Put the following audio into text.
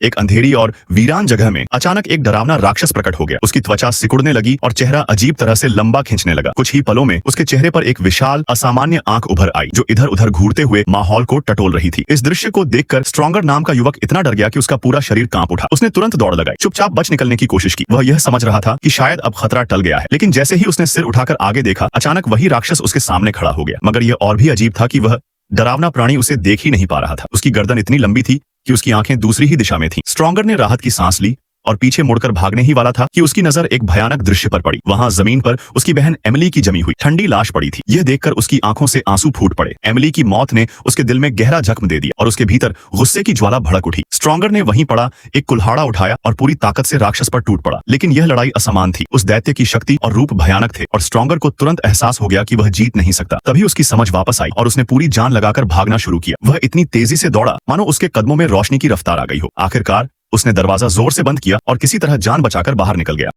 एक अंधेरी और वीरान जगह में अचानक एक डरावना राक्षस प्रकट हो गया। उसकी त्वचा सिकुड़ने लगी और चेहरा अजीब तरह से लंबा खींचने लगा। कुछ ही पलों में उसके चेहरे पर एक विशाल असामान्य आंख उभर आई जो इधर उधर घूरते हुए माहौल को टटोल रही थी। इस दृश्य को देखकर स्ट्रॉन्गर नाम का युवक इतना डर गया कि उसका पूरा शरीर कांप उठा। उसने तुरंत दौड़ लगाई, चुपचाप बच निकलने की कोशिश की। वह यह समझ रहा था कि शायद अब खतरा टल गया है, लेकिन जैसे ही उसने सिर उठाकर आगे देखा, अचानक वही राक्षस उसके सामने खड़ा हो गया। मगर यह और भी अजीब था कि वह डरावना प्राणी उसे देख ही नहीं पा रहा था। उसकी गर्दन इतनी लंबी थी कि उसकी आंखें दूसरी ही दिशा में थीं। स्ट्रॉन्गर ने राहत की सांस ली और पीछे मुड़कर भागने ही वाला था कि उसकी नजर एक भयानक दृश्य पर पड़ी। वहां जमीन पर उसकी बहन एमिली की जमी हुई ठंडी लाश पड़ी थी। यह देखकर उसकी आंखों से आंसू फूट पड़े। एमिली की मौत ने उसके दिल में गहरा जख्म दे दिया और उसके भीतर गुस्से की ज्वाला भड़क उठी। स्ट्रॉन्गर ने वहीं पड़ा एक कुल्हाड़ा उठाया और पूरी ताकत से राक्षस पर टूट पड़ा। लेकिन यह लड़ाई असमान थी। उस दैत्य की शक्ति और रूप भयानक थे और स्ट्रॉन्गर को तुरंत एहसास हो गया कि वह जीत नहीं सकता। तभी उसकी समझ वापस आई और उसने पूरी जान लगाकर भागना शुरू किया। वह इतनी तेजी से दौड़ा मानो उसके कदमों में रोशनी की रफ्तार आ गई हो। आखिरकार उसने दरवाजा जोर से बंद किया और किसी तरह जान बचाकर बाहर निकल गया।